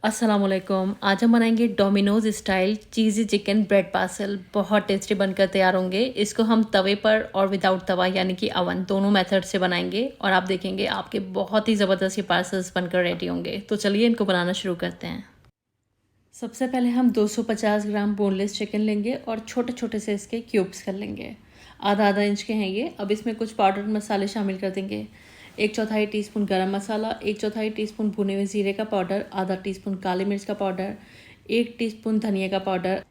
अस्सलाम वालेकुम। आज हम बनाएंगे डोमिनोज स्टाइल चीज़ी चिकन ब्रेड पार्सल। बहुत टेस्टी बनकर तैयार होंगे। इसको हम तवे पर और विदाउट तवा यानी कि अवन दोनों मेथड से बनाएंगे और आप देखेंगे आपके बहुत ही ज़बरदस्त ये पार्सल्स बनकर रेडी होंगे। तो चलिए इनको बनाना शुरू करते हैं। सबसे पहले हम 250 ग्राम बोनलेस चिकन लेंगे और छोटे छोटे से इसके क्यूब्स कर लेंगे। आधा आधा इंच के हैं ये। अब इसमें कुछ पाउडर मसाले शामिल कर देंगे। 1/4 टीस्पून गरम मसाला, 1/4 टीस्पून भुने हुए ज़ीरे का पाउडर, आधा टीस्पून काली मिर्च का पाउडर, 1 टीस्पून धनिया का पाउडर,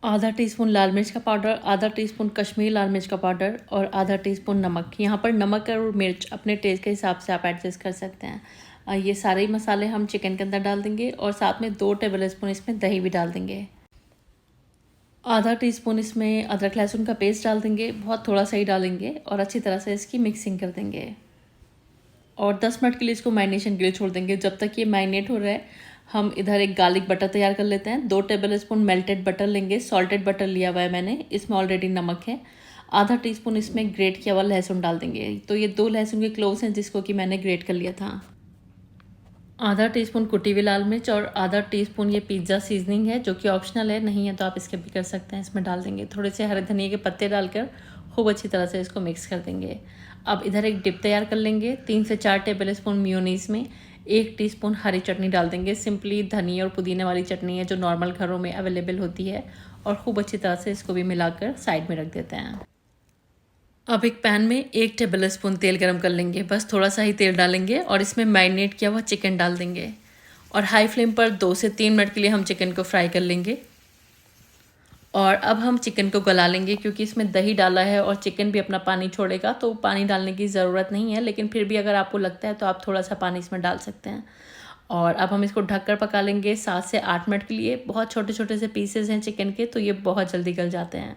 आधा टीस्पून लाल मिर्च का पाउडर, आधा टीस्पून कश्मीरी लाल मिर्च का पाउडर और आधा टीस्पून नमक। यहाँ पर नमक और मिर्च अपने टेस्ट के हिसाब से आप एडजस्ट कर सकते हैं। ये सारे मसाले हम चिकन के अंदर डाल देंगे और साथ में 2 टेबल स्पून इसमें दही भी डाल देंगे। आधा टीस्पून इसमें अदरक लहसुन का पेस्ट डाल देंगे, बहुत थोड़ा सा ही डालेंगे और अच्छी तरह से इसकी मिक्सिंग कर देंगे और 10 मिनट के लिए इसको मैरिनेशन के लिए छोड़ देंगे। जब तक ये मैरिनेट हो रहा है हम इधर एक गार्लिक बटर तैयार कर लेते हैं। 2 टेबल स्पून मेल्टेड बटर लेंगे, सॉल्टेड बटर लिया हुआ है मैंने, इसमें ऑलरेडी नमक है। आधा टीस्पून इसमें ग्रेट किया हुआ लहसुन डाल देंगे। तो ये 2 लहसुन के क्लोव्स हैं जिसको कि मैंने ग्रेट कर लिया था। आधा टीस्पून कुटी हुई लाल मिर्च और आधा टीस्पून ये पिज़्ज़ा सीजनिंग है जो कि ऑप्शनल है, नहीं है तो आप इसके भी कर सकते हैं। इसमें डाल देंगे थोड़े से हरे धनिया के पत्ते डालकर खूब अच्छी तरह से इसको मिक्स कर देंगे। अब इधर एक डिप तैयार कर लेंगे। 3 से 4 टेबल स्पून मेयोनीज़ में 1 टीस्पून हरी चटनी डाल देंगे। सिंपली धनिया और पुदीने वाली चटनी है जो नॉर्मल घरों में अवेलेबल होती है और खूब अच्छी तरह से इसको भी मिलाकर साइड में रख देते हैं। अब एक पैन में 1 टेबल स्पून तेल गरम कर लेंगे। बस थोड़ा सा ही तेल डालेंगे और इसमें मैरिनेट किया हुआ चिकन डाल देंगे और हाई फ्लेम पर 2 से 3 मिनट के लिए हम चिकन को फ्राई कर लेंगे। और अब हम चिकन को गला लेंगे क्योंकि इसमें दही डाला है और चिकन भी अपना पानी छोड़ेगा, तो पानी डालने की ज़रूरत नहीं है, लेकिन फिर भी अगर आपको लगता है तो आप थोड़ा सा पानी इसमें डाल सकते हैं। और अब हम इसको ढककर पका लेंगे 7 से 8 मिनट के लिए। बहुत छोटे छोटे से पीसेज हैं चिकन के, तो ये बहुत जल्दी गल जाते हैं।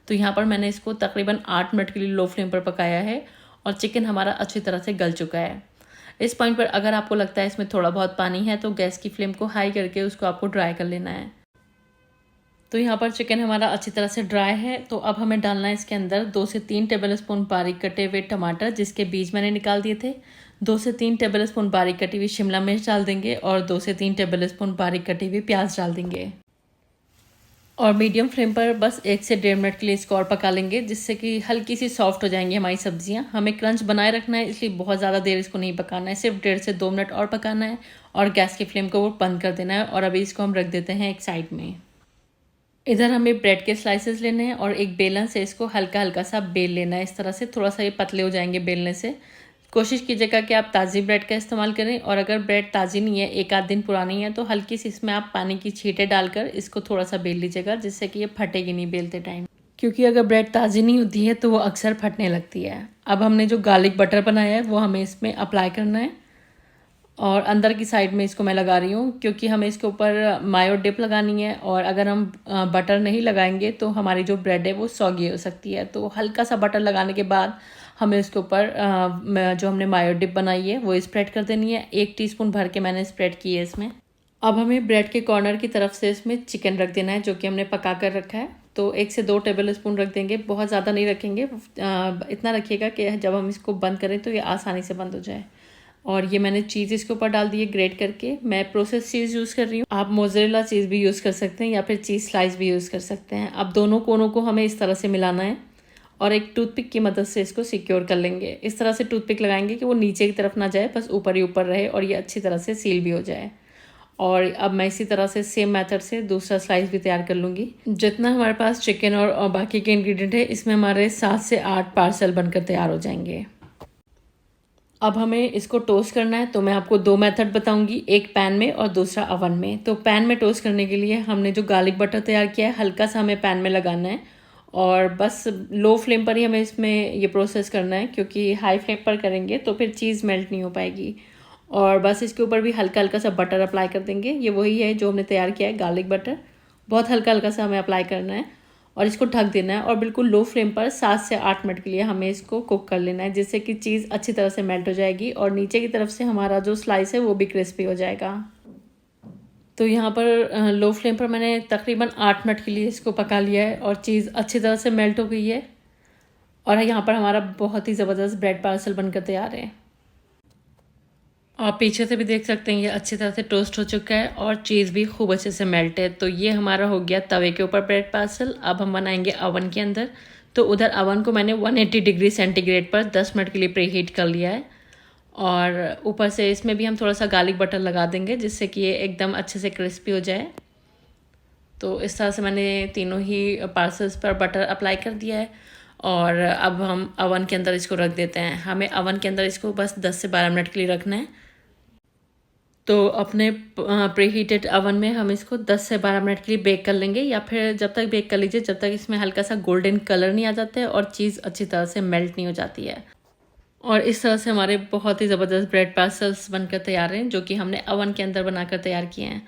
तो यहाँ पर मैंने इसको तकरीबन 8 मिनट के लिए लो फ्लेम पर पकाया है और चिकन हमारा अच्छी तरह से गल चुका है। इस पॉइंट पर अगर आपको लगता है इसमें थोड़ा बहुत पानी है तो गैस की फ्लेम को हाई करके उसको आपको ड्राई कर लेना है। तो यहाँ पर चिकन हमारा अच्छी तरह से ड्राई है। तो अब हमें डालना है इसके अंदर 2 से 3 टेबल स्पून बारीक कटे हुए टमाटर जिसके बीज मैंने निकाल दिए थे। 2 से 3 टेबल स्पून बारीक कटी हुई शिमला मिर्च डाल देंगे और 2 से 3 टेबल स्पून बारीक कटी हुई प्याज डाल देंगे और मीडियम फ्लेम पर बस 1 से 1.5 मिनट के लिए इसको और पका लेंगे जिससे कि हल्की सी सॉफ्ट हो जाएंगी हमारी सब्जियां। हमें क्रंच बनाए रखना है, इसलिए बहुत ज़्यादा देर इसको नहीं पकाना है, सिर्फ 1.5 से 2 मिनट और पकाना है और गैस की फ्लेम को बंद कर देना है। और अभी इसको हम रख देते हैं एक साइड में। इधर हमें ब्रेड के स्लाइसेस लेने हैं और एक बेलन से इसको हल्का हल्का सा बेल लेना है। इस तरह से थोड़ा सा ये पतले हो जाएंगे बेलने से। कोशिश कीजिएगा कि आप ताज़ी ब्रेड का इस्तेमाल करें और अगर ब्रेड ताज़ी नहीं है, 1 आध दिन पुरानी है, तो हल्की सी इसमें आप पानी की छींटे डालकर इसको थोड़ा सा बेल लीजिएगा जिससे कि ये फटेगी नहीं बेलते टाइम, क्योंकि अगर ब्रेड ताज़ी नहीं होती है तो वो अक्सर फटने लगती है। अब हमने जो गार्लिक बटर बनाया है वो हमें इसमें अप्लाई करना है और अंदर की साइड में इसको मैं लगा रही हूँ क्योंकि हमें इसके ऊपर मायो डिप लगानी है और अगर हम बटर नहीं लगाएंगे तो हमारी जो ब्रेड है वो सॉगी हो सकती है। तो हल्का सा बटर लगाने के बाद हमें इसके ऊपर जो हमने मायो डिप बनाई है वो स्प्रेड कर देनी है। 1 टीस्पून भर के मैंने स्प्रेड की है इसमें। अब हमें ब्रेड के कॉर्नर की तरफ से इसमें चिकन रख देना है जो कि हमने पका कर रखा है। तो 1 से 2 टेबल स्पून रख देंगे, बहुत ज़्यादा नहीं रखेंगे। इतना रखिएगा कि जब हम इसको बंद करें तो ये आसानी से बंद हो जाए। और ये मैंने चीज़ इसके ऊपर डाल दी है ग्रेट करके। मैं प्रोसेस चीज़ यूज़ कर रही हूँ, आप मोज़रेला चीज़ भी यूज़ कर सकते हैं या फिर चीज़ स्लाइस भी यूज़ कर सकते हैं। अब दोनों कोनों को हमें इस तरह से मिलाना है और एक टूथपिक की मदद से इसको सिक्योर कर लेंगे। इस तरह से टूथपिक लगाएंगे कि वो नीचे की तरफ ना जाए, बस ऊपर ही ऊपर रहे और ये अच्छी तरह से सील भी हो जाए। और अब मैं इसी तरह से सेम मेथड से दूसरा स्लाइस भी तैयार कर लूँगी। जितना हमारे पास चिकन और बाकी के इंग्रेडिएंट है इसमें हमारे 7 से 8 पार्सल बनकर तैयार हो जाएंगे। अब हमें इसको टोस्ट करना है, तो मैं आपको 2 मेथड बताऊंगी, एक पैन में और दूसरा अवन में। तो पैन में टोस्ट करने के लिए हमने जो गार्लिक बटर तैयार किया है हल्का सा हमें पैन में लगाना है और बस लो फ्लेम पर ही हमें इसमें ये प्रोसेस करना है क्योंकि हाई फ्लेम पर करेंगे तो फिर चीज़ मेल्ट नहीं हो पाएगी। और बस इसके ऊपर भी हल्का हल्का सा बटर अप्लाई कर देंगे। ये वही है जो हमने तैयार किया है गार्लिक बटर, बहुत हल्का हल्का सा हमें अप्लाई करना है और इसको ढक देना है और बिल्कुल लो फ्लेम पर 7 से 8 मिनट के लिए हमें इसको कुक कर लेना है जिससे कि चीज़ अच्छी तरह से मेल्ट हो जाएगी और नीचे की तरफ से हमारा जो स्लाइस है वो भी क्रिस्पी हो जाएगा। तो यहाँ पर लो फ्लेम पर मैंने तकरीबन 8 मिनट के लिए इसको पका लिया है और चीज़ अच्छी तरह से मेल्ट हो गई है और यहाँ पर हमारा बहुत ही ज़बरदस्त ब्रेड पार्सल बनकर तैयार है। और पीछे से भी देख सकते हैं ये अच्छी तरह से टोस्ट हो चुका है और चीज़ भी खूब अच्छे से मेल्ट है। तो ये हमारा हो गया तवे के ऊपर ब्रेड पार्सल। अब हम बनाएंगे अवन के अंदर। तो उधर अवन को मैंने 180 डिग्री सेंटीग्रेड पर 10 मिनट के लिए प्री हीट कर लिया है। और ऊपर से इसमें भी हम थोड़ा सा गार्लिक बटर लगा देंगे जिससे कि ये एकदम अच्छे से क्रिस्पी हो जाए। तो इस तरह से मैंने तीनों ही पार्सल्स पर बटर अप्लाई कर दिया है। और अब हम अवन के अंदर इसको रख देते हैं। हमें अवन के अंदर इसको बस 10 से 12 मिनट के लिए रखना है। तो अपने प्री हीटेड अवन में हम इसको 10 से 12 मिनट के लिए बेक कर लेंगे, या फिर जब तक बेक कर लीजिए जब तक इसमें हल्का सा गोल्डन कलर नहीं आ जाता है और चीज़ अच्छी तरह से मेल्ट नहीं हो जाती है। और इस तरह से हमारे बहुत ही ज़बरदस्त ब्रेड पार्सल्स बनकर तैयार हैं, जो कि हमने अवन के अंदर बनाकर तैयार किए हैं।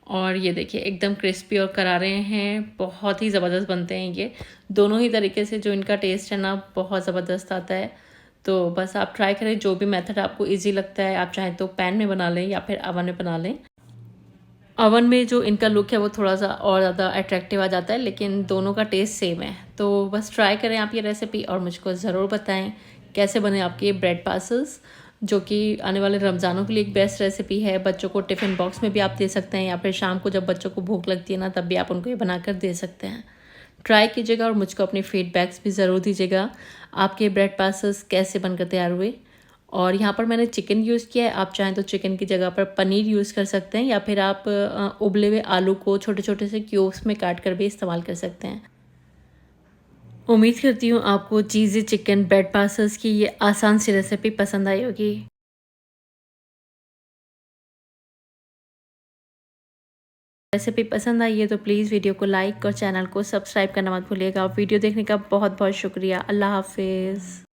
और ये देखिए एकदम क्रिस्पी और करारे हैं, बहुत ही ज़बरदस्त बनते हैं ये। दोनों ही तरीके से जो इनका टेस्ट है ना बहुत ज़बरदस्त आता है। तो बस आप ट्राई करें, जो भी मेथड आपको इजी लगता है। आप चाहें तो पैन में बना लें या फिर अवन में बना लें। अवन में जो इनका लुक है वो थोड़ा सा और ज़्यादा अट्रैक्टिव आ जाता है, लेकिन दोनों का टेस्ट सेम है। तो बस ट्राई करें आप ये रेसिपी और मुझको ज़रूर बताएं कैसे बने आपके ये ब्रेड पार्सल्स, जो कि आने वाले रमज़ानों के लिए एक बेस्ट रेसिपी है। बच्चों को टिफ़िन बॉक्स में भी आप दे सकते हैं, या फिर शाम को जब बच्चों को भूख लगती है ना तब भी आप उनको ये बनाकर दे सकते हैं। ट्राई कीजिएगा और मुझको अपनी फीडबैक्स भी ज़रूर दीजिएगा, आपके ब्रेड पार्सल्स कैसे बनकर तैयार हुए। और यहाँ पर मैंने चिकन यूज़ किया है, आप चाहें तो चिकन की जगह पर पनीर यूज़ कर सकते हैं, या फिर आप उबले हुए आलू को छोटे छोटे से क्यूब्स में काट कर भी इस्तेमाल कर सकते हैं। उम्मीद करती हूँ आपको चीज़ी चिकन ब्रेड पार्सल्स की ये आसान सी रेसिपी पसंद आई होगी। रेसिपी पसंद आई है तो प्लीज़ वीडियो को लाइक और चैनल को सब्सक्राइब करना मत भूलिएगा। वीडियो देखने का बहुत बहुत शुक्रिया। अल्लाह हाफिज़।